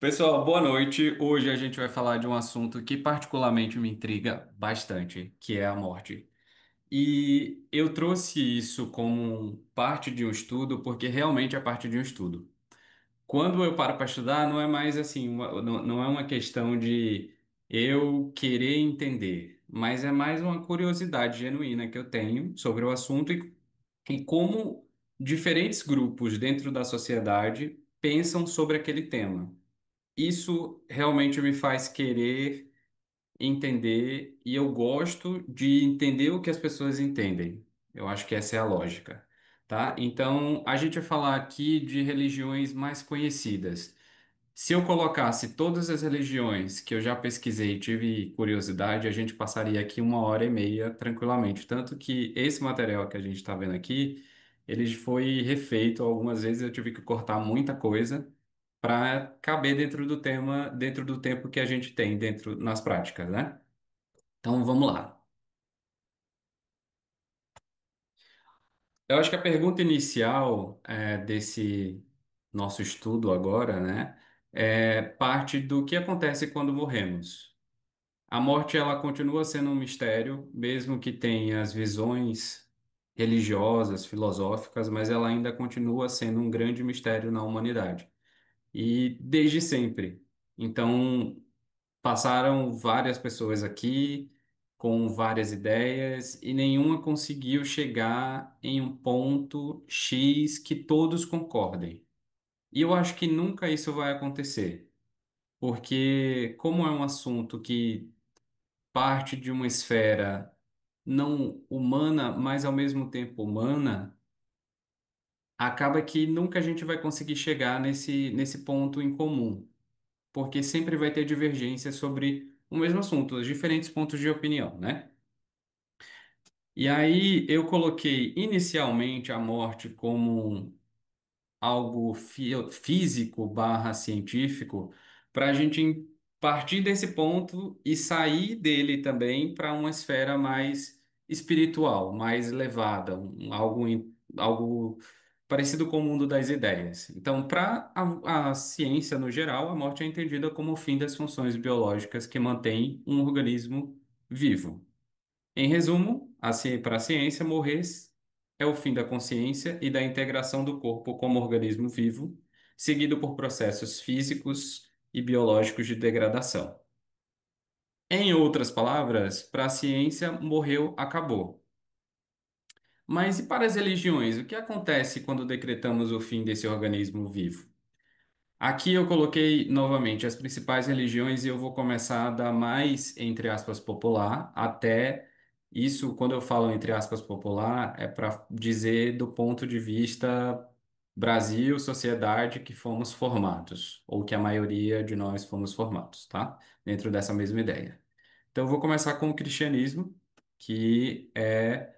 Pessoal, boa noite. Hoje a gente vai falar de um assunto que particularmente me intriga bastante, que é a morte. E eu trouxe isso como parte de um estudo, porque realmente é parte de um estudo. Quando eu paro para estudar, não é mais assim, não é uma questão de eu querer entender, mas é mais uma curiosidade genuína que eu tenho sobre o assunto e como diferentes grupos dentro da sociedade pensam sobre aquele tema. Isso realmente me faz querer entender e eu gosto de entender o que as pessoas entendem. Eu acho que essa é a lógica, tá? Então, a gente vai falar aqui de religiões mais conhecidas. Se eu colocasse todas as religiões que eu já pesquisei e tive curiosidade, a gente passaria aqui 1 hora e meia tranquilamente. Tanto que esse material que a gente está vendo aqui, ele foi refeito algumas vezes, eu tive que cortar muita coisa para caber dentro do tema, dentro do tempo que a gente tem dentro nas práticas, né? Então vamos lá. Eu acho que a pergunta inicial desse nosso estudo agora, né, é parte do que acontece quando morremos. A morte ela continua sendo um mistério, mesmo que tenha as visões religiosas, filosóficas, mas ela ainda continua sendo um grande mistério na humanidade. E desde sempre. Então, passaram várias pessoas aqui com várias ideias e nenhuma conseguiu chegar em um ponto X que todos concordem. E eu acho que nunca isso vai acontecer, porque como é um assunto que parte de uma esfera não humana, mas ao mesmo tempo humana, acaba que nunca a gente vai conseguir chegar nesse ponto em comum, porque sempre vai ter divergência sobre o mesmo assunto, os diferentes pontos de opinião, né? E aí eu coloquei inicialmente a morte como algo físico barra científico, para a gente partir desse ponto e sair dele também para uma esfera mais espiritual, mais elevada, algo parecido com o mundo das ideias. Então, para a ciência no geral, a morte é entendida como o fim das funções biológicas que mantêm um organismo vivo. Em resumo, para a ciência, morrer é o fim da consciência e da integração do corpo como organismo vivo, seguido por processos físicos e biológicos de degradação. Em outras palavras, para a ciência, morreu, acabou. Mas e para as religiões, o que acontece quando decretamos o fim desse organismo vivo? Aqui eu coloquei novamente as principais religiões e eu vou começar da mais, entre aspas, popular até isso, quando eu falo entre aspas popular, é para dizer do ponto de vista Brasil, sociedade que fomos formados, ou que a maioria de nós fomos formados, tá? Dentro dessa mesma ideia. Então eu vou começar com o cristianismo, que é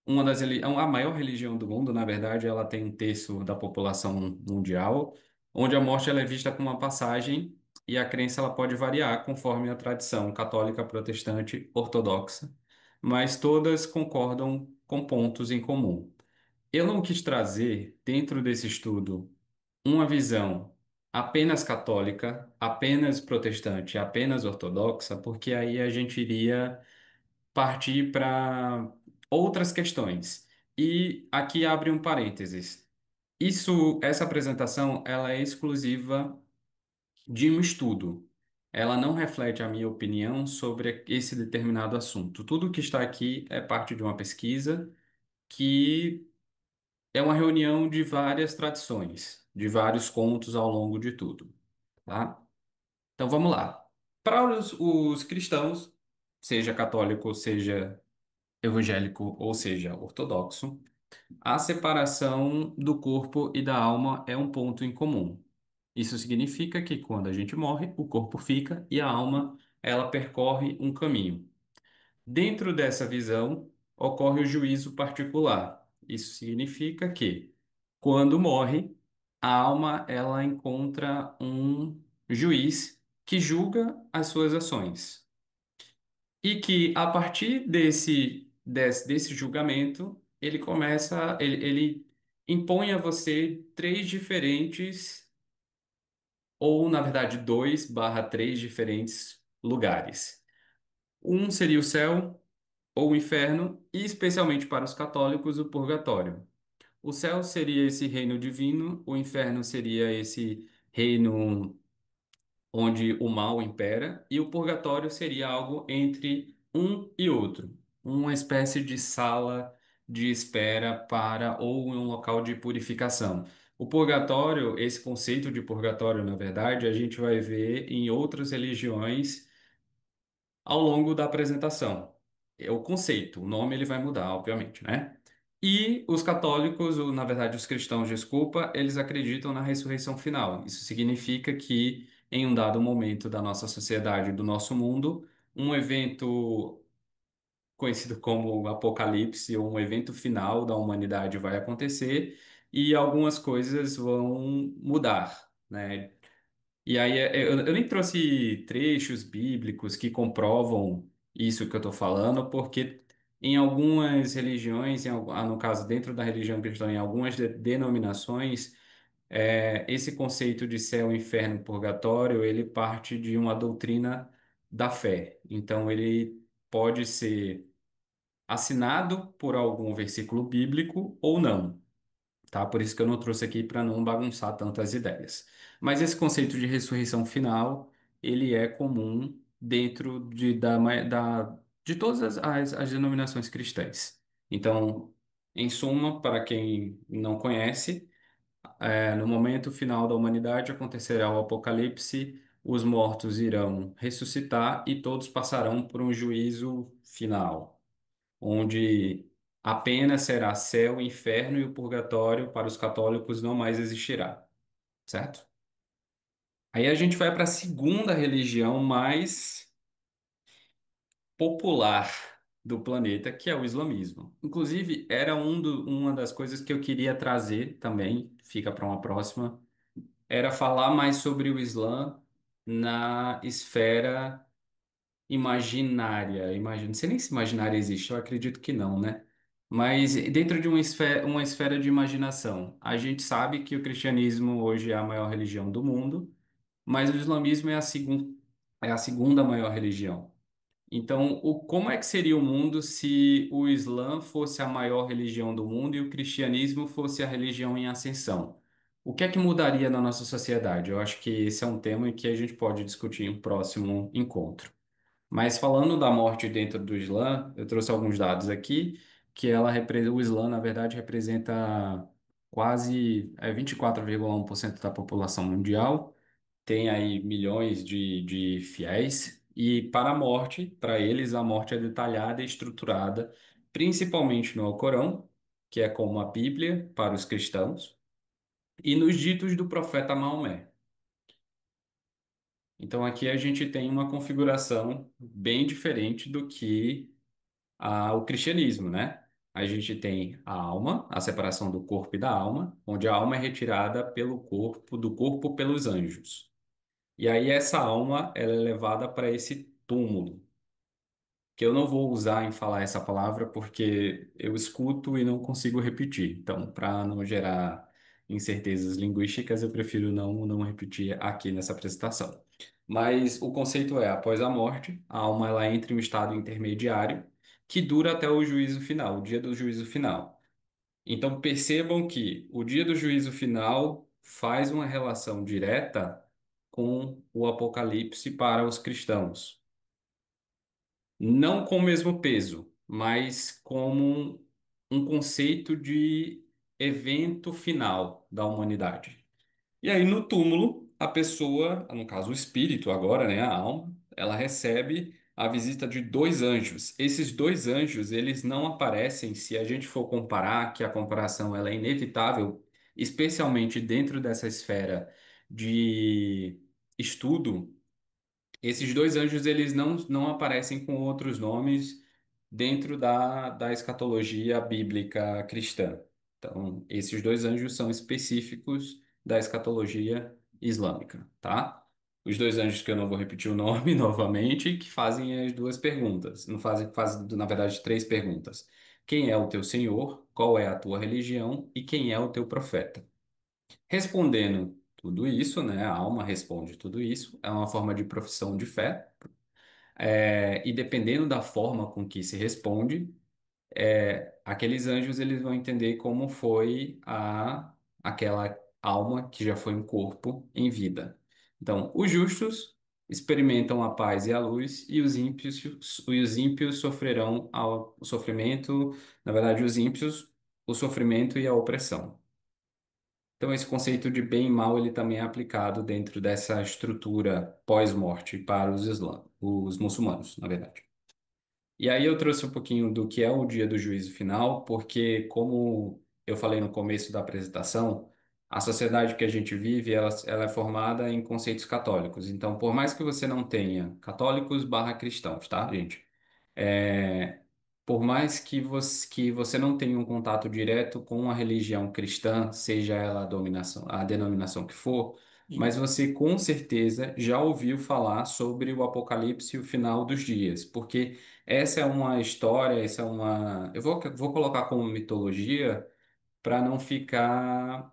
a maior religião do mundo, na verdade, ela tem 1/3 da população mundial, onde a morte ela é vista como uma passagem e a crença ela pode variar conforme a tradição católica, protestante, ortodoxa, mas todas concordam com pontos em comum. Eu não quis trazer, dentro desse estudo, uma visão apenas católica, apenas protestante, apenas ortodoxa, porque aí a gente iria partir para outras questões. E aqui abre um parênteses. Essa apresentação, ela é exclusiva de um estudo. Ela não reflete a minha opinião sobre esse determinado assunto. Tudo que está aqui é parte de uma pesquisa que é uma reunião de várias tradições, de vários contos ao longo de tudo, tá? Então vamos lá. Para os cristãos, seja católico, seja evangélico, ou seja, ortodoxo, a separação do corpo e da alma é um ponto em comum. Isso significa que quando a gente morre, o corpo fica e a alma, ela percorre um caminho. Dentro dessa visão, ocorre o juízo particular. Isso significa que quando morre, a alma, ela encontra um juiz que julga as suas ações. E que a partir desse julgamento, ele impõe a você três diferentes ou na verdade 2/3 diferentes lugares. Um seria o céu ou o inferno, e especialmente para os católicos, o purgatório. O céu seria esse reino divino, o inferno seria esse reino onde o mal impera, e o purgatório seria algo entre um e outro, uma espécie de sala de espera para ou um local de purificação. O purgatório, esse conceito de purgatório, na verdade, a gente vai ver em outras religiões ao longo da apresentação. É o conceito, o nome ele vai mudar, obviamente, né? E os católicos, ou na verdade os cristãos, desculpa, eles acreditam na ressurreição final. Isso significa que em um dado momento da nossa sociedade, do nosso mundo, um evento conhecido como o Apocalipse, ou um evento final da humanidade vai acontecer e algumas coisas vão mudar, né? E aí, eu nem trouxe trechos bíblicos que comprovam isso que eu estou falando, porque em algumas religiões, no caso, dentro da religião cristã, em algumas denominações, esse conceito de céu, inferno, purgatório, ele parte de uma doutrina da fé. Então, ele pode ser assinado por algum versículo bíblico ou não, tá? Por isso que eu não trouxe aqui para não bagunçar tantas ideias. Mas esse conceito de ressurreição final, ele é comum dentro de todas as denominações cristãs. Então, em suma, para quem não conhece, no momento final da humanidade acontecerá o apocalipse, os mortos irão ressuscitar e todos passarão por um juízo final onde apenas será céu, inferno e o purgatório para os católicos não mais existirá, certo? Aí a gente vai para a segunda religião mais popular do planeta, que é o islamismo. Inclusive, era uma das coisas que eu queria trazer também, fica para uma próxima, era falar mais sobre o Islã na esfera imaginária. Não sei nem se imaginária existe, eu acredito que não, né? Mas dentro de uma esfera de imaginação, a gente sabe que o cristianismo hoje é a maior religião do mundo, mas o islamismo é a segunda maior religião. Então, como é que seria o mundo se o Islã fosse a maior religião do mundo e o cristianismo fosse a religião em ascensão? O que é que mudaria na nossa sociedade? Eu acho que esse é um tema que a gente pode discutir em um próximo encontro. Mas falando da morte dentro do Islã, eu trouxe alguns dados aqui, que o Islã, na verdade, representa quase 24,1% da população mundial, tem aí milhões de fiéis, e para a morte, para eles, a morte é detalhada e estruturada, principalmente no Alcorão, que é como a Bíblia para os cristãos, e nos ditos do profeta Maomé. Então aqui a gente tem uma configuração bem diferente do que o cristianismo, né? A gente tem a alma, a separação do corpo e da alma, onde a alma é retirada pelo corpo, do corpo pelos anjos. E aí essa alma, ela é levada para esse túmulo, que eu não vou usar em falar essa palavra porque eu escuto e não consigo repetir. Então, para não gerar incertezas linguísticas, eu prefiro não repetir aqui nessa apresentação. Mas o conceito é, após a morte, a alma ela entra em um estado intermediário que dura até o juízo final, o dia do juízo final. Então, percebam que o dia do juízo final faz uma relação direta com o Apocalipse para os cristãos. Não com o mesmo peso, mas como um conceito de evento final da humanidade. E aí, no túmulo, a pessoa, no caso o espírito agora, né, a alma, ela recebe a visita de dois anjos. Esses dois anjos, eles não aparecem, se a gente for comparar, que a comparação ela é inevitável, especialmente dentro dessa esfera de estudo. Esses dois anjos, eles não aparecem com outros nomes dentro da escatologia bíblica cristã. Então, esses dois anjos são específicos da escatologia islâmica, tá? Os dois anjos que eu não vou repetir o nome novamente, que fazem as duas perguntas. Não fazem, na verdade, três perguntas. Quem é o teu Senhor? Qual é a tua religião? E quem é o teu profeta? Respondendo tudo isso, né? A alma responde tudo isso. É uma forma de profissão de fé. E dependendo da forma com que se responde, aqueles anjos eles vão entender como foi aquela alma que já foi um corpo em vida. Então, os justos experimentam a paz e a luz, e os ímpios sofrerão o sofrimento, na verdade, os ímpios, o sofrimento e a opressão. Então, esse conceito de bem e mal ele também é aplicado dentro dessa estrutura pós-morte para os muçulmanos, na verdade. E aí eu trouxe um pouquinho do que é o dia do juízo final, porque como eu falei no começo da apresentação, a sociedade que a gente vive, ela é formada em conceitos católicos. Então, por mais que você não tenha católicos barra cristãos, tá, gente? É, por mais que você não tenha um contato direto com a religião cristã, seja ela a denominação que for, mas você com certeza já ouviu falar sobre o Apocalipse e o final dos dias, porque essa é uma história, essa é uma. Eu vou colocar como mitologia para não ficar.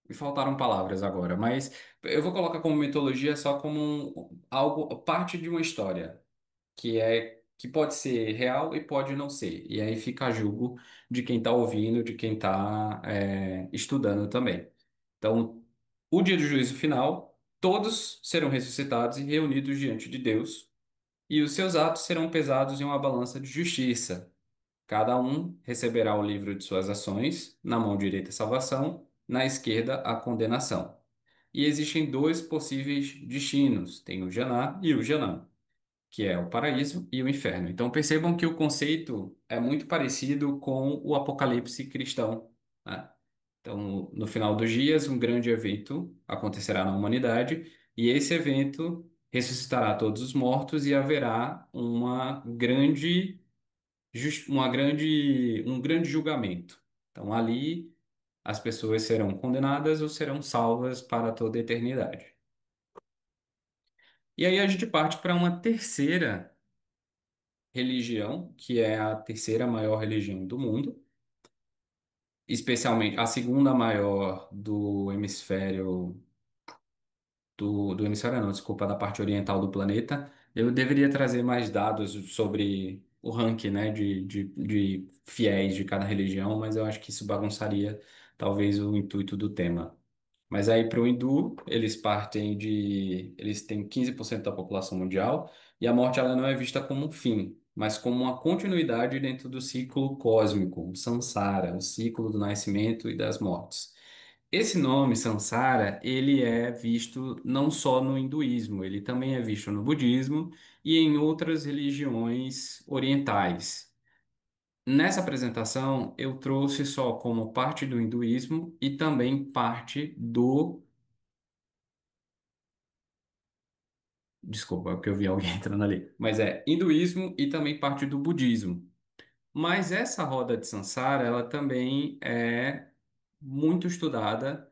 Me faltaram palavras agora, mas eu vou colocar como mitologia só como algo, parte de uma história. Que pode ser real e pode não ser. E aí fica a julgo de quem está ouvindo, de quem está estudando também. Então, o dia do juízo final, todos serão ressuscitados e reunidos diante de Deus, e os seus atos serão pesados em uma balança de justiça. Cada um receberá o livro de suas ações, na mão direita a salvação, na esquerda a condenação. E existem dois possíveis destinos, tem o Janá e o Janã, que é o paraíso e o inferno. Então percebam que o conceito é muito parecido com o Apocalipse cristão, né? Então, no final dos dias, um grande evento acontecerá na humanidade, e esse evento ressuscitará todos os mortos e haverá um grande julgamento. Então, ali as pessoas serão condenadas ou serão salvas para toda a eternidade. E aí a gente parte para uma terceira religião, que é a terceira maior religião do mundo, especialmente a segunda maior do hemisfério não, desculpa, da parte oriental do planeta. Eu deveria trazer mais dados sobre o ranking, né, de fiéis de cada religião, mas eu acho que isso bagunçaria talvez o intuito do tema. Mas aí para o hindu, eles têm 15% da população mundial e a morte ela não é vista como um fim, mas como uma continuidade dentro do ciclo cósmico, o samsara, o ciclo do nascimento e das mortes. Esse nome samsara, ele é visto não só no hinduísmo, ele também é visto no budismo e em outras religiões orientais. Nessa apresentação, eu trouxe só como parte do hinduísmo e também parte do. Desculpa, é porque eu vi alguém entrando ali. Mas é hinduísmo e também parte do budismo. Mas essa roda de Sansara, ela também é muito estudada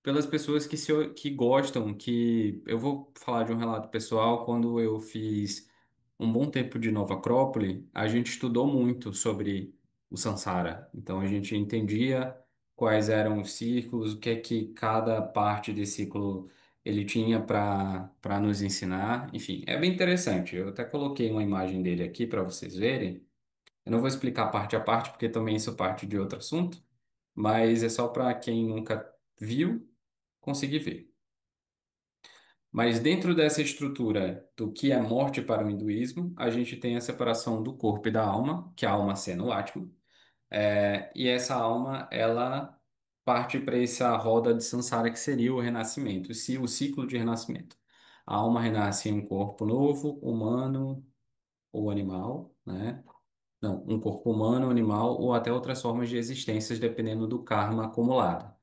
pelas pessoas que gostam, que eu vou falar de um relato pessoal, quando eu fiz um bom tempo de Nova Acrópole, a gente estudou muito sobre o Sansara. Então a gente entendia quais eram os ciclos, o que é que cada parte desse ciclo ele tinha para nos ensinar. Enfim, é bem interessante. Eu até coloquei uma imagem dele aqui para vocês verem. Eu não vou explicar parte a parte, porque também isso parte de outro assunto, mas é só para quem nunca viu conseguir ver. Mas dentro dessa estrutura do que é morte para o hinduísmo, a gente tem a separação do corpo e da alma, que é a alma sendo o Atman, e essa alma, ela parte para essa roda de samsara que seria o renascimento, o ciclo de renascimento. A alma renasce em um corpo novo, humano ou animal, né? Não, um corpo humano, animal ou até outras formas de existências, dependendo do karma acumulado.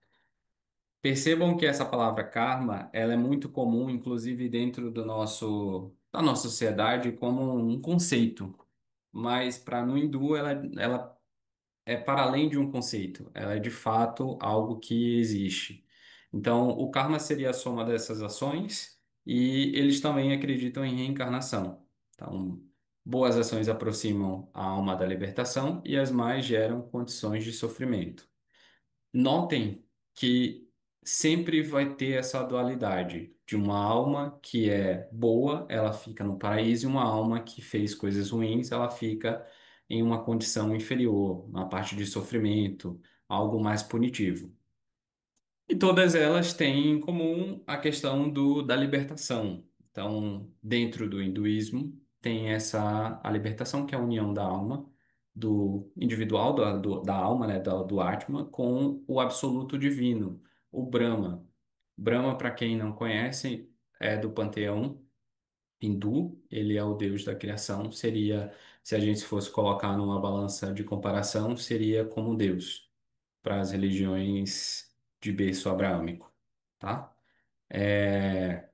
Percebam que essa palavra karma, ela é muito comum, inclusive dentro da nossa sociedade, como um conceito. Mas para no hindu, ela é para além de um conceito. Ela é de fato algo que existe. Então, o karma seria a soma dessas ações e eles também acreditam em reencarnação. Então, boas ações aproximam a alma da libertação e as más geram condições de sofrimento. Notem que sempre vai ter essa dualidade de uma alma que é boa, ela fica no paraíso, e uma alma que fez coisas ruins, ela fica em uma condição inferior, na parte de sofrimento, algo mais punitivo. E todas elas têm em comum a questão da libertação. Então, dentro do hinduísmo, tem a libertação, que é a união da alma, do individual, da alma, né, do Atma, com o absoluto divino, o Brahma. Brahma, para quem não conhece, é do panteão hindu, ele é o deus da criação, seria, se a gente fosse colocar numa balança de comparação, seria como Deus para as religiões de berço abraâmico, tá? É,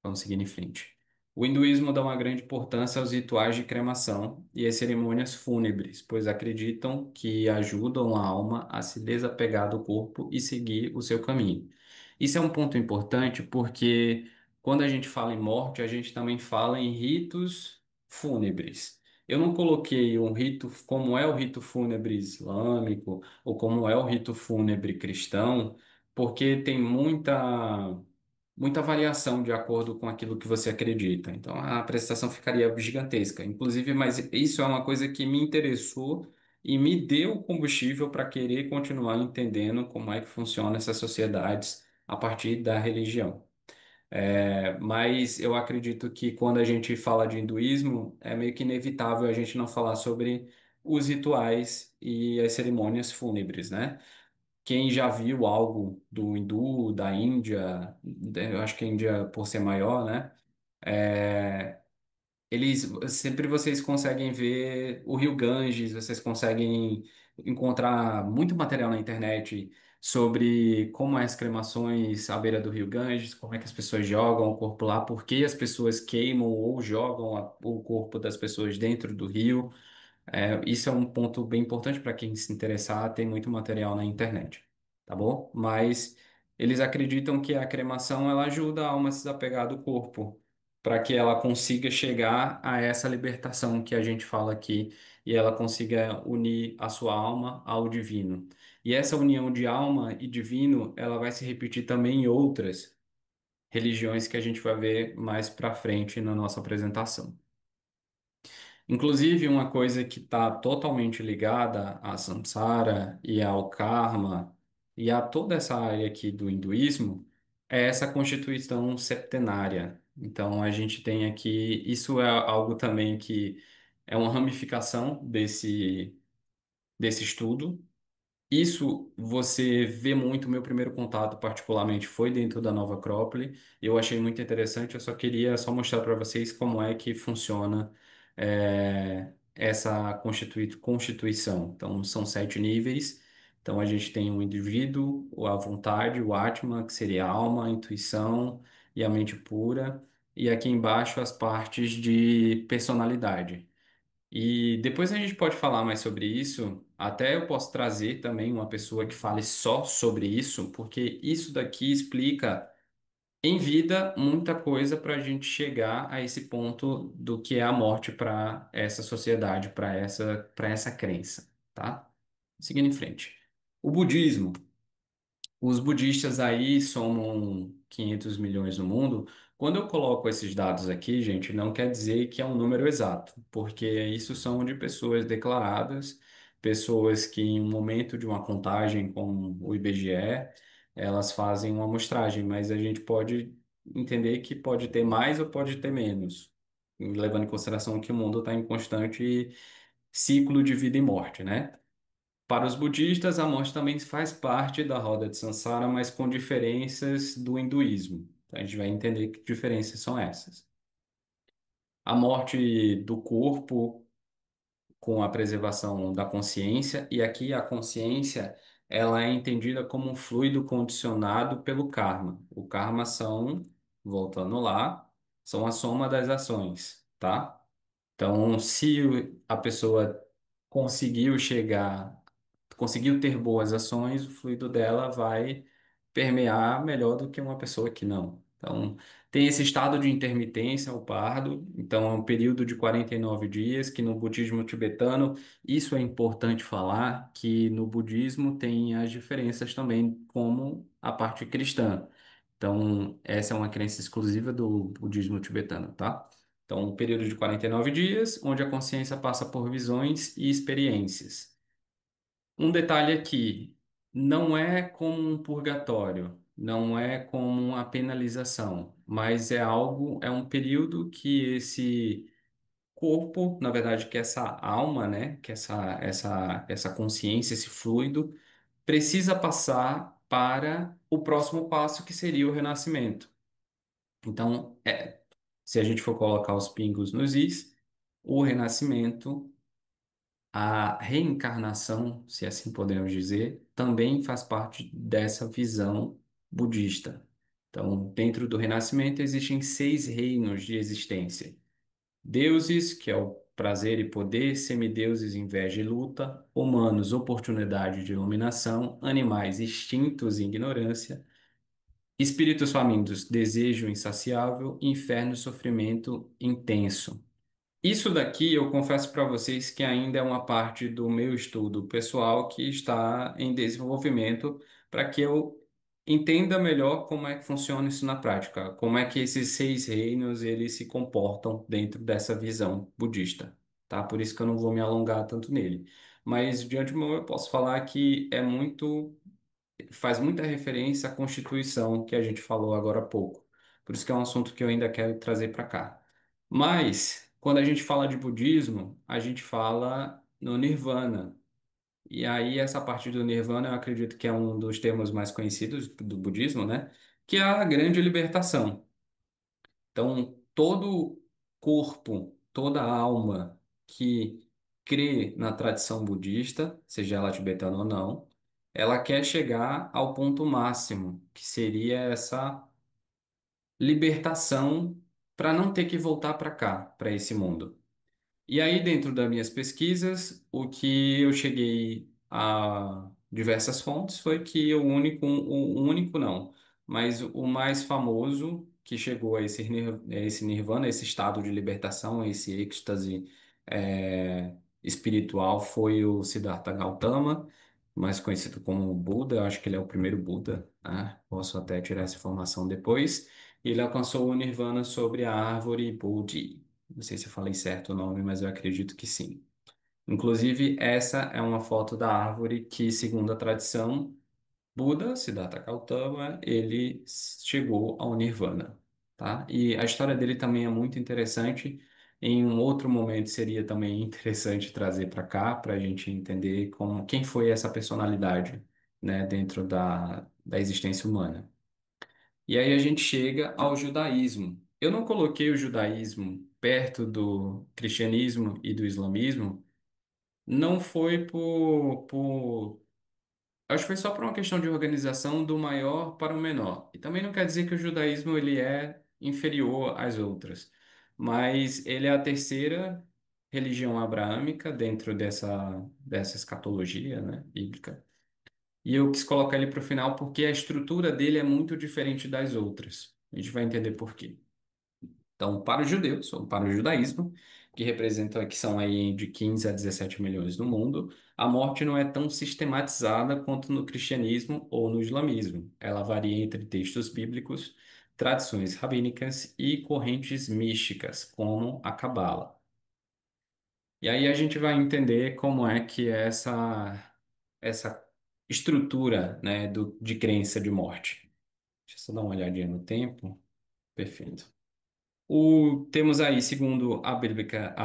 vamos seguir em frente. O hinduísmo dá uma grande importância aos rituais de cremação e às cerimônias fúnebres, pois acreditam que ajudam a alma a se desapegar do corpo e seguir o seu caminho. Isso é um ponto importante porque quando a gente fala em morte, a gente também fala em ritos fúnebres. Eu não coloquei um rito como é o rito fúnebre islâmico ou como é o rito fúnebre cristão, porque tem muita variação de acordo com aquilo que você acredita. Então a prestação ficaria gigantesca. Inclusive, mas isso é uma coisa que me interessou e me deu combustível para querer continuar entendendo como é que funcionam essas sociedades a partir da religião. Mas eu acredito que quando a gente fala de hinduísmo, é meio que inevitável a gente não falar sobre os rituais e as cerimônias fúnebres, né? Quem já viu algo do hindu, da Índia, eu acho que a Índia, por ser maior, né? É, eles sempre vocês conseguem ver o Rio Ganges, vocês conseguem encontrar muito material na internet sobre como é as cremações à beira do Rio Ganges, como é que as pessoas jogam o corpo lá, por que as pessoas queimam ou jogam o corpo das pessoas dentro do rio. Isso é um ponto bem importante para quem se interessar, tem muito material na internet, tá bom? Mas eles acreditam que a cremação ela ajuda a alma a se desapegar do corpo, para que ela consiga chegar a essa libertação que a gente fala aqui e ela consiga unir a sua alma ao divino. E essa união de alma e divino, ela vai se repetir também em outras religiões que a gente vai ver mais para frente na nossa apresentação. Inclusive, uma coisa que está totalmente ligada a samsara e ao karma e a toda essa área aqui do hinduísmo é essa constituição septenária. Então, a gente tem aqui, isso é algo também que é uma ramificação desse estudo. Isso você vê muito. Meu primeiro contato, particularmente, foi dentro da Nova Acrópole. Eu achei muito interessante. Eu só queria só mostrar para vocês como é que funciona essa constituição. Então, são 7 níveis. Então, a gente tem o indivíduo, a vontade, o Atma, que seria a alma, a intuição e a mente pura. E aqui embaixo as partes de personalidade. E depois a gente pode falar mais sobre isso. Até eu posso trazer também uma pessoa que fale só sobre isso, porque isso daqui explica em vida muita coisa para a gente chegar a esse ponto do que é a morte para essa sociedade, para essa crença, tá? Seguindo em frente. O budismo. Os budistas aí somam 500 milhões no mundo. Quando eu coloco esses dados aqui, gente, não quer dizer que é um número exato, porque isso são de pessoas declaradas, pessoas que em um momento de uma contagem com o IBGE, elas fazem uma amostragem, mas a gente pode entender que pode ter mais ou pode ter menos, levando em consideração que o mundo está em constante ciclo de vida e morte, né? Para os budistas, a morte também faz parte da roda de Sansara, mas com diferenças do hinduísmo. Então, a gente vai entender que diferenças são essas. A morte do corpo com a preservação da consciência, e aqui a consciência ela é entendida como um fluido condicionado pelo karma. O karma são, voltando lá, são a soma das ações, tá? Então, se a pessoa conseguiu chegar, conseguiu ter boas ações, o fluido dela vai permear melhor do que uma pessoa que não. Então, tem esse estado de intermitência, o pardo, então é um período de 49 dias, que no budismo tibetano, isso é importante falar, que no budismo tem as diferenças também, como a parte cristã. Então, essa é uma crença exclusiva do budismo tibetano, tá? Então, um período de 49 dias, onde a consciência passa por visões e experiências. Um detalhe aqui, não é como um purgatório, não é como uma penalização, mas é algo, é um período que esse corpo, na verdade, que essa alma, né, que essa consciência, esse fluido, precisa passar para o próximo passo, que seria o renascimento. Então, se a gente for colocar os pingos nos is, o renascimento, a reencarnação, se assim podemos dizer, também faz parte dessa visão budista. Então, dentro do Renascimento existem 6 reinos de existência: deuses, que é o prazer e poder; semideuses, inveja e luta; humanos, oportunidade de iluminação; animais, instintos e ignorância; espíritos famintos, desejo insaciável; inferno, sofrimento intenso. Isso daqui eu confesso para vocês que ainda é uma parte do meu estudo pessoal que está em desenvolvimento para que eu entenda melhor como é que funciona isso na prática, como é que esses 6 reinos eles se comportam dentro dessa visão budista, tá? Por isso que eu não vou me alongar tanto nele. Mas de antemão eu posso falar que faz muita referência à Constituição que a gente falou agora há pouco. Por isso que é um assunto que eu ainda quero trazer para cá. Mas, quando a gente fala de budismo, a gente fala no Nirvana. E aí, essa parte do Nirvana, eu acredito que é um dos termos mais conhecidos do budismo, né? Que é a grande libertação. Então, todo corpo, toda alma que crê na tradição budista, seja ela tibetana ou não, ela quer chegar ao ponto máximo, que seria essa libertação para não ter que voltar para cá, para esse mundo. E aí, dentro das minhas pesquisas, o que eu cheguei a diversas fontes foi que o único não, mas o mais famoso que chegou a esse nirvana, esse estado de libertação, esse êxtase espiritual, foi o Siddhartha Gautama, mais conhecido como Buda. Eu acho que ele é o primeiro Buda, né? Posso até tirar essa informação depois. Ele alcançou o nirvana sobre a árvore Bodhi. Não sei se eu falei certo o nome, mas eu acredito que sim. Inclusive, essa é uma foto da árvore que, segundo a tradição, Buda, Siddhartha Gautama, ele chegou ao Nirvana, tá? E a história dele também é muito interessante. Em um outro momento seria também interessante trazer para cá, para a gente entender quem foi essa personalidade, né, dentro da existência humana. E aí a gente chega ao judaísmo. Eu não coloquei o judaísmo perto do cristianismo e do islamismo, não foi acho que foi só por uma questão de organização do maior para o menor. E também não quer dizer que o judaísmo ele é inferior às outras, mas ele é a terceira religião abraâmica dentro dessa escatologia, né, bíblica. E eu quis colocar ele para o final porque a estrutura dele é muito diferente das outras. A gente vai entender por quê. Então, para os judeus, ou para o judaísmo, que são aí de 15 a 17 milhões no mundo, a morte não é tão sistematizada quanto no cristianismo ou no islamismo. Ela varia entre textos bíblicos, tradições rabínicas e correntes místicas, como a Cabala. E aí a gente vai entender como é que é essa estrutura, né, de crença de morte. Deixa eu só dar uma olhadinha no tempo. Perfeito. Temos aí, segundo a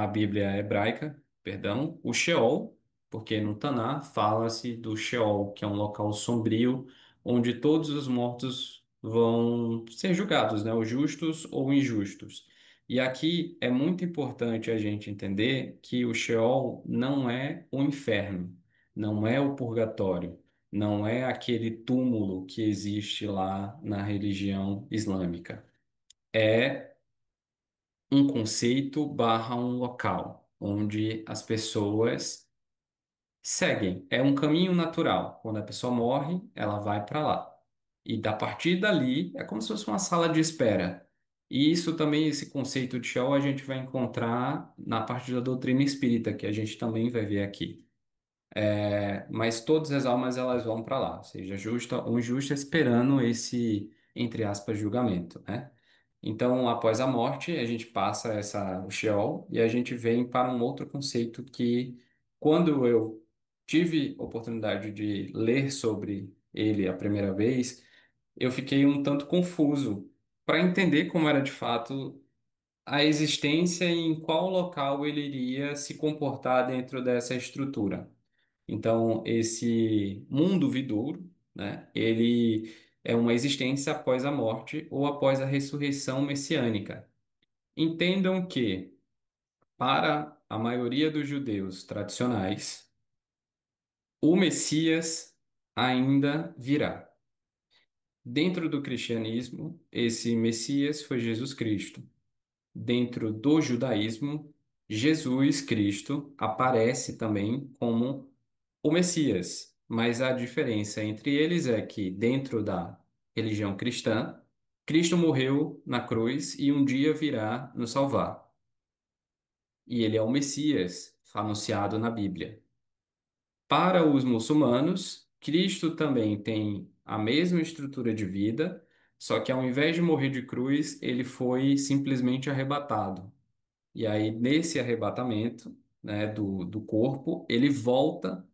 Bíblia hebraica, perdão, o Sheol, porque no Taná fala-se do Sheol, que é um local sombrio, onde todos os mortos vão ser julgados, né? Os justos ou injustos. E aqui é muito importante a gente entender que o Sheol não é o inferno, não é o purgatório, não é aquele túmulo que existe lá na religião islâmica. É um conceito barra um local onde as pessoas seguem. É um caminho natural. Quando a pessoa morre, ela vai para lá. E da partir dali é como se fosse uma sala de espera. E isso também, esse conceito de Sheol, a gente vai encontrar na parte da doutrina espírita, que a gente também vai ver aqui. Mas todas as almas elas vão para lá, seja justa ou injusta, esperando esse, entre aspas, julgamento, né? Então, após a morte, a gente passa o Sheol e a gente vem para um outro conceito que, quando eu tive oportunidade de ler sobre ele a primeira vez, eu fiquei um tanto confuso para entender como era de fato a existência e em qual local ele iria se comportar dentro dessa estrutura. Então, esse mundo vidouro, né, ele é uma existência após a morte ou após a ressurreição messiânica. Entendam que, para a maioria dos judeus tradicionais, o Messias ainda virá. Dentro do cristianismo, esse Messias foi Jesus Cristo. Dentro do judaísmo, Jesus Cristo aparece também como o Messias, mas a diferença entre eles é que, dentro da religião cristã, Cristo morreu na cruz e um dia virá nos salvar. E ele é o Messias anunciado na Bíblia. Para os muçulmanos, Cristo também tem a mesma estrutura de vida, só que ao invés de morrer de cruz, ele foi simplesmente arrebatado. E aí, nesse arrebatamento, né, do corpo, ele volta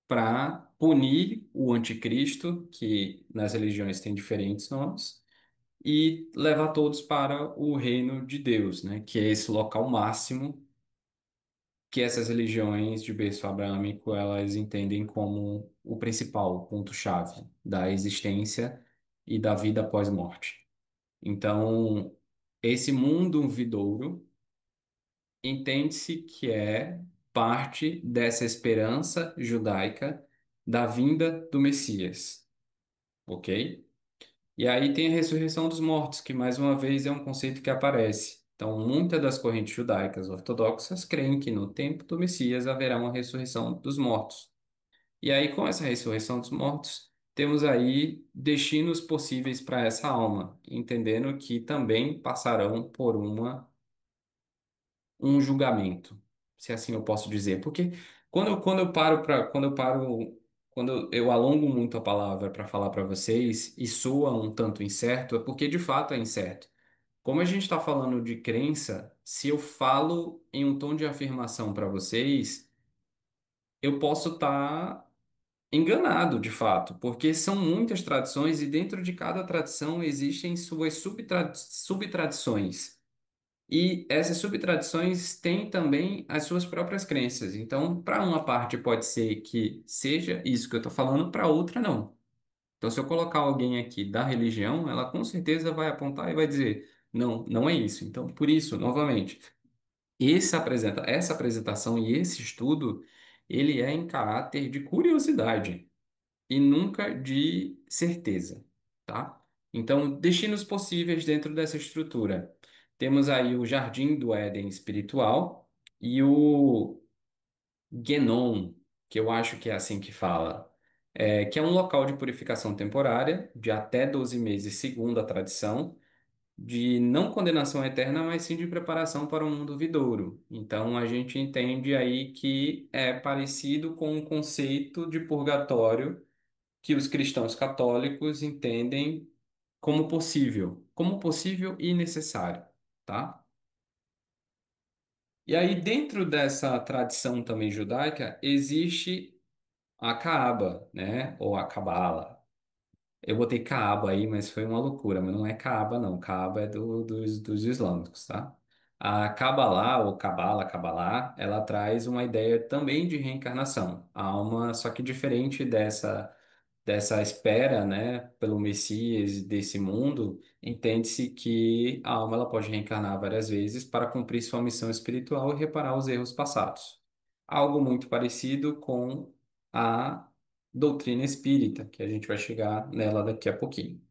para punir o anticristo, que nas religiões tem diferentes nomes, e levar todos para o reino de Deus, né, que é esse local máximo que essas religiões de berço abraâmico elas entendem como o principal ponto-chave da existência e da vida após morte. Então, esse mundo vidouro entende-se que é parte dessa esperança judaica da vinda do Messias, ok? E aí tem a ressurreição dos mortos, que mais uma vez é um conceito que aparece. Então, muitas das correntes judaicas ortodoxas creem que no tempo do Messias haverá uma ressurreição dos mortos. E aí, com essa ressurreição dos mortos, temos aí destinos possíveis para essa alma, entendendo que também passarão por um julgamento, se assim eu posso dizer. Porque quando eu alongo muito a palavra para falar para vocês e soa um tanto incerto, é porque de fato é incerto. Como a gente está falando de crença, se eu falo em um tom de afirmação para vocês, eu posso estar enganado de fato, porque são muitas tradições e dentro de cada tradição existem suas subtradições. E essas subtradições têm também as suas próprias crenças. Então, para uma parte pode ser que seja isso que eu estou falando, para outra não. Então, se eu colocar alguém aqui da religião, ela com certeza vai apontar e vai dizer, não, não é isso. Então, por isso, novamente, essa apresentação e esse estudo, ele é em caráter de curiosidade e nunca de certeza, tá? Então, destinos possíveis dentro dessa estrutura. Temos aí o Jardim do Éden espiritual e o Genom, que eu acho que é assim que fala, que é um local de purificação temporária de até 12 meses, segundo a tradição, de não condenação eterna, mas sim de preparação para um mundo vidouro. Então, a gente entende aí que é parecido com o conceito de purgatório que os cristãos católicos entendem como possível e necessário, tá? E aí, dentro dessa tradição também judaica, existe a Kaaba, né? Ou a Cabala. Eu botei Kaaba aí, mas foi uma loucura, mas não é Kaaba, não. Kaaba é dos islâmicos, tá? A Kabbalah, ou Kabbalah, ela traz uma ideia também de reencarnação. A alma, só que diferente dessa espera, né, pelo Messias desse mundo, entende-se que a alma ela pode reencarnar várias vezes para cumprir sua missão espiritual e reparar os erros passados. Algo muito parecido com a doutrina espírita, que a gente vai chegar nela daqui a pouquinho.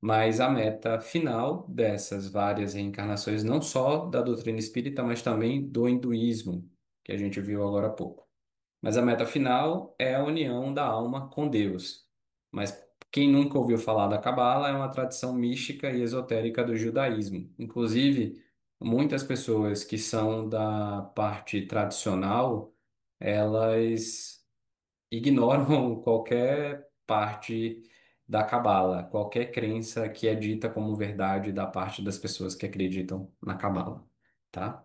Mas a meta final dessas várias reencarnações, não só da doutrina espírita, mas também do hinduísmo, que a gente viu agora há pouco. Mas a meta final é a união da alma com Deus. Mas Quem nunca ouviu falar da Cabala é uma tradição mística e esotérica do judaísmo. Inclusive, muitas pessoas que são da parte tradicional, elas ignoram qualquer parte da Cabala, qualquer crença que é dita como verdade da parte das pessoas que acreditam na Cabala, tá?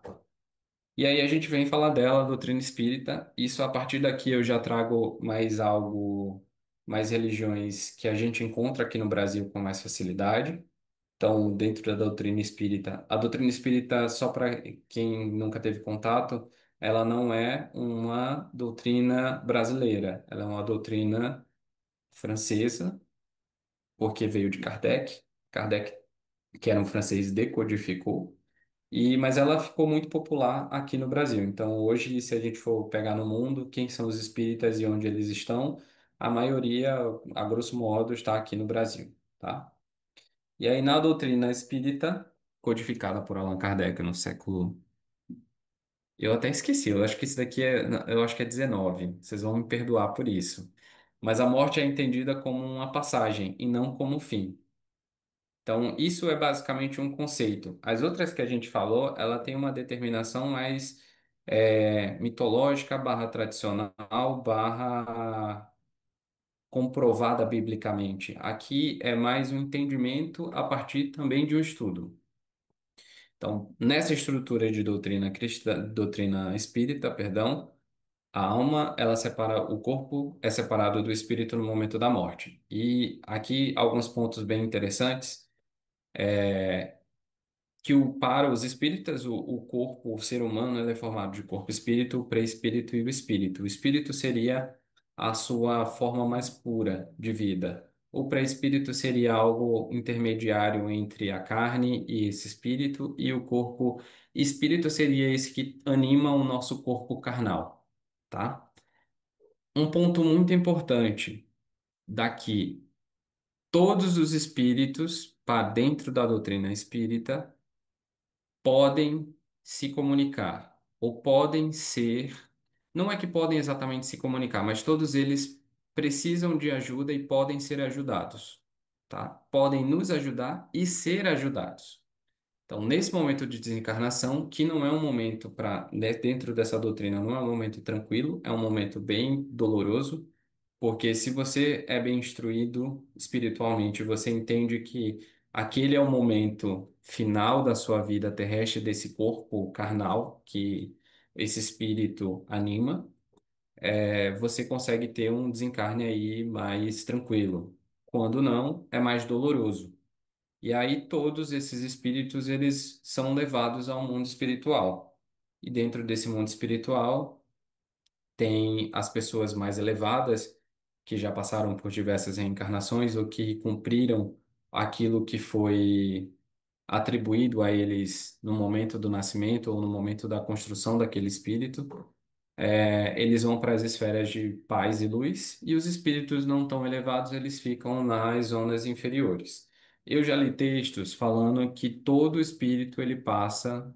E aí a gente vem falar dela, doutrina espírita. Isso a partir daqui eu já trago mais algo, mais religiões que a gente encontra aqui no Brasil com mais facilidade. Então, dentro da doutrina espírita, a doutrina espírita, só para quem nunca teve contato, ela não é uma doutrina brasileira, ela é uma doutrina francesa, porque veio de Kardec. Kardec, que era um francês, decodificou. Mas ela ficou muito popular aqui no Brasil. Então, hoje, se a gente for pegar no mundo, quem são os espíritas e onde eles estão, a maioria, a grosso modo, está aqui no Brasil, tá? E aí, na doutrina espírita, codificada por Allan Kardec no século. Eu até esqueci, eu acho que isso daqui é. Eu acho que é 19. Vocês vão me perdoar por isso. Mas a morte é entendida como uma passagem e não como um fim. Então, isso é basicamente um conceito. As outras que a gente falou, ela tem uma determinação mais mitológica, barra tradicional, barra comprovada biblicamente. Aqui é mais um entendimento a partir também de um estudo. Então, nessa estrutura de doutrina cristã, doutrina espírita, perdão, a alma, ela separa o corpo, é separado do espírito no momento da morte. E aqui alguns pontos bem interessantes. Para os espíritas, o corpo, o ser humano, ele é formado de corpo, espírito, pré-espírito e o espírito. O espírito seria a sua forma mais pura de vida. O pré-espírito seria algo intermediário entre a carne e esse espírito, e o corpo espírito seria esse que anima o nosso corpo carnal, tá? Um ponto muito importante daqui, todos os espíritos, para dentro da doutrina espírita, podem se comunicar, ou podem ser, não é que podem exatamente se comunicar, mas todos eles precisam de ajuda e podem ser ajudados, tá? Podem nos ajudar e ser ajudados. Então, nesse momento de desencarnação, que não é um momento para, dentro dessa doutrina, não é um momento tranquilo, é um momento bem doloroso, porque se você é bem instruído espiritualmente, você entende que aquele é o momento final da sua vida terrestre, desse corpo carnal que esse espírito anima, você consegue ter um desencarne aí mais tranquilo. Quando não, é mais doloroso. E aí todos esses espíritos eles são levados ao mundo espiritual. E dentro desse mundo espiritual tem as pessoas mais elevadas que já passaram por diversas reencarnações ou que cumpriram aquilo que foi atribuído a eles no momento do nascimento ou no momento da construção daquele espírito. Eles vão para as esferas de paz e luz, e os espíritos não tão elevados, eles ficam nas zonas inferiores. Eu já li textos falando que todo espírito ele passa,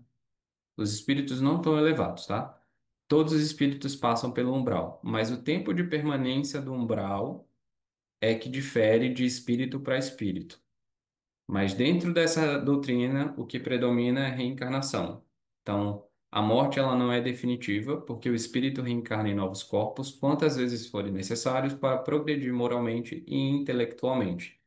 os espíritos não tão elevados, tá? Todos os espíritos passam pelo umbral, mas o tempo de permanência do umbral é que difere de espírito para espírito. Mas dentro dessa doutrina, o que predomina é a reencarnação. Então, a morte ela não é definitiva, porque o espírito reencarna em novos corpos quantas vezes forem necessários para progredir moralmente e intelectualmente,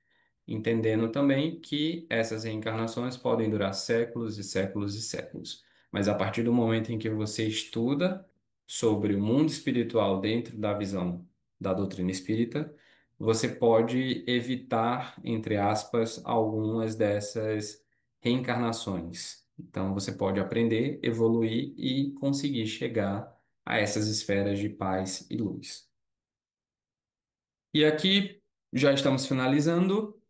entendendo também que essas reencarnações podem durar séculos e séculos e séculos. Mas a partir do momento em que você estuda sobre o mundo espiritual dentro da visão da doutrina espírita, você pode evitar, entre aspas, algumas dessas reencarnações. Então, você pode aprender, evoluir e conseguir chegar a essas esferas de paz e luz. E aqui já estamos finalizando.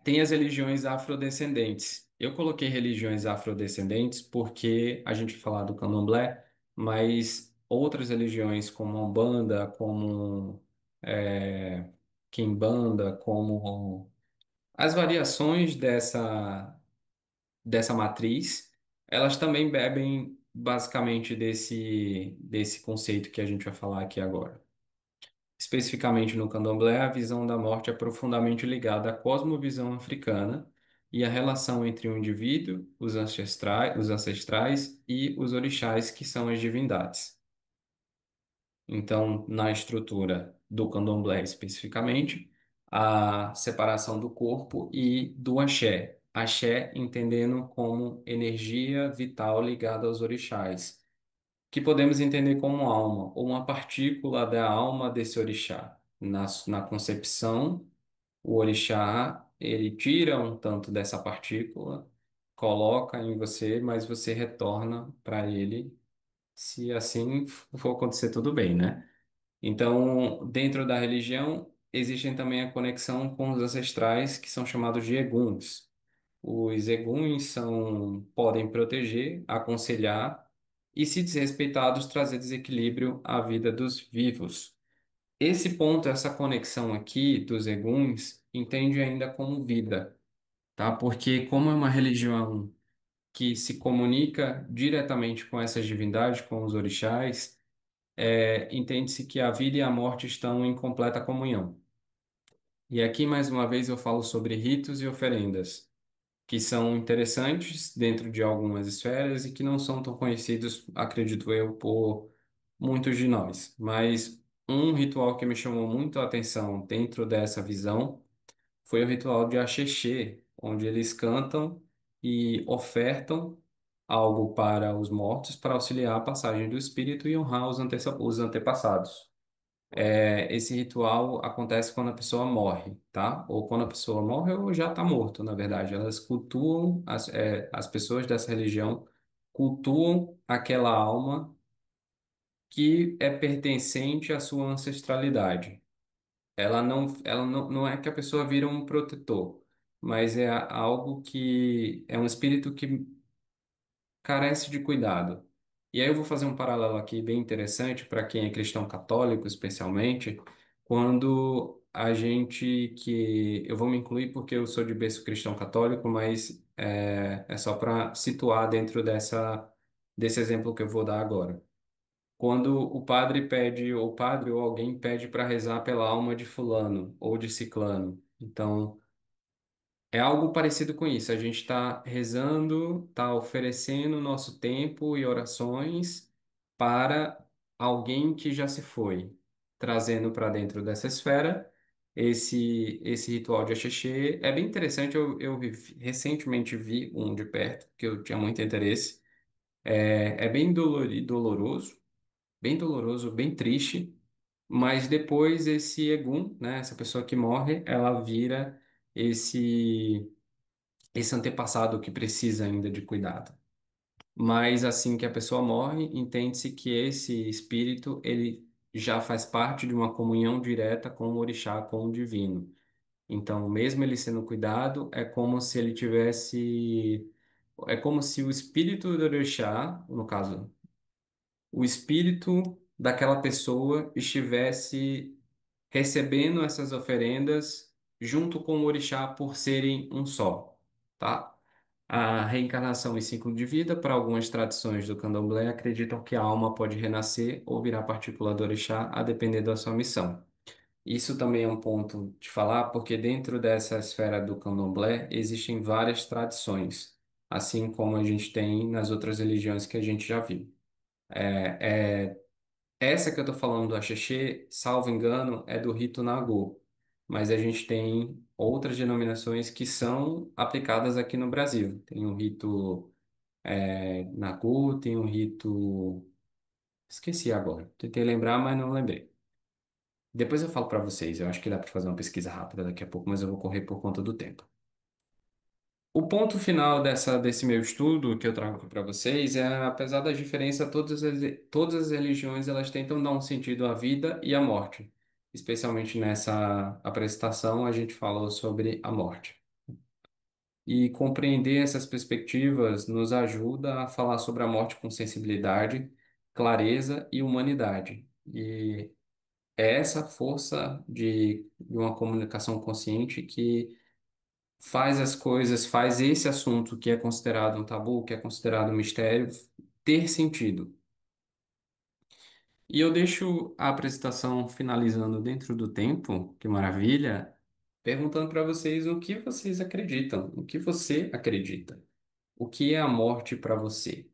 Tem as religiões afrodescendentes. Eu coloquei religiões afrodescendentes porque a gente fala do candomblé, mas outras religiões como a Umbanda, como é, Quimbanda, como as variações dessa matriz, elas também bebem basicamente desse conceito que a gente vai falar aqui agora. Especificamente no candomblé, a visão da morte é profundamente ligada à cosmovisão africana e à relação entre o indivíduo, os ancestrais e os orixás, que são as divindades. Então, na estrutura do candomblé especificamente, a separação do corpo e do axé. Axé entendendo como energia vital ligada aos orixás, que podemos entender como alma, ou uma partícula da alma desse orixá. Na concepção, o orixá, ele tira um tanto dessa partícula, coloca em você, mas você retorna para ele, se assim for acontecer tudo bem, né? Então, dentro da religião, existem também a conexão com os ancestrais, que são chamados de eguns. Os eguns podem proteger, aconselhar e, se desrespeitados, trazer desequilíbrio à vida dos vivos. Esse ponto, essa conexão aqui dos eguns, entende ainda como vida, tá? Porque como é uma religião que se comunica diretamente com essas divindades, com os orixás, entende-se que a vida e a morte estão em completa comunhão. E aqui, mais uma vez, eu falo sobre ritos e oferendas, que são interessantes dentro de algumas esferas e que não são tão conhecidos, acredito eu, por muitos de nós. Mas um ritual que me chamou muito a atenção dentro dessa visão foi o ritual de Axexê, onde eles cantam e ofertam algo para os mortos para auxiliar a passagem do espírito e honrar os antepassados. Esse ritual acontece quando a pessoa morre, tá? Ou quando a pessoa morre ou já está morto, na verdade. Elas cultuam, as pessoas dessa religião cultuam aquela alma que é pertencente à sua ancestralidade. Ela não é que a pessoa vira um protetor, mas é algo que é um espírito que carece de cuidado. E aí eu vou fazer um paralelo aqui bem interessante para quem é cristão católico, especialmente, quando a gente que eu vou me incluir porque eu sou de berço cristão católico, mas é só para situar dentro desse exemplo que eu vou dar agora. Quando o padre ou alguém pede para rezar pela alma de fulano ou de ciclano. Então, é algo parecido com isso. A gente está rezando, está oferecendo nosso tempo e orações para alguém que já se foi, trazendo para dentro dessa esfera esse ritual de Axexê. É bem interessante. Recentemente vi um de perto, que eu tinha muito interesse. É bem doloroso, bem triste. Mas depois esse Egum, né, essa pessoa que morre, ela vira esse esse antepassado que precisa ainda de cuidado. Mas assim que a pessoa morre, entende-se que esse espírito ele já faz parte de uma comunhão direta com o orixá, com o divino. Então, mesmo ele sendo cuidado, é como se ele tivesse, é como se o espírito do orixá, no caso, o espírito daquela pessoa estivesse recebendo essas oferendas junto com o orixá por serem um só, tá? A reencarnação e ciclo de vida, para algumas tradições do candomblé, acreditam que a alma pode renascer ou virar partícula do orixá, a depender da sua missão. Isso também é um ponto de falar, porque dentro dessa esfera do candomblé existem várias tradições, assim como a gente tem nas outras religiões que a gente já viu. Essa que eu tô falando do axexê, salvo engano, é do rito Nagô, mas a gente tem outras denominações que são aplicadas aqui no Brasil. Tem o rito Nagô, tem o rito. Esqueci agora. Tentei lembrar, mas não lembrei. Depois eu falo para vocês. Eu acho que dá para fazer uma pesquisa rápida daqui a pouco, mas eu vou correr por conta do tempo. O ponto final desse meu estudo que eu trago aqui para vocês é, apesar das diferenças, todas as religiões elas tentam dar um sentido à vida e à morte. Especialmente nessa apresentação, a gente falou sobre a morte. E compreender essas perspectivas nos ajuda a falar sobre a morte com sensibilidade, clareza e humanidade. E é essa força de uma comunicação consciente que faz as coisas, faz esse assunto que é considerado um tabu, que é considerado um mistério, ter sentido. E eu deixo a apresentação finalizando dentro do tempo, que maravilha, perguntando para vocês o que vocês acreditam, o que você acredita, o que é a morte para você.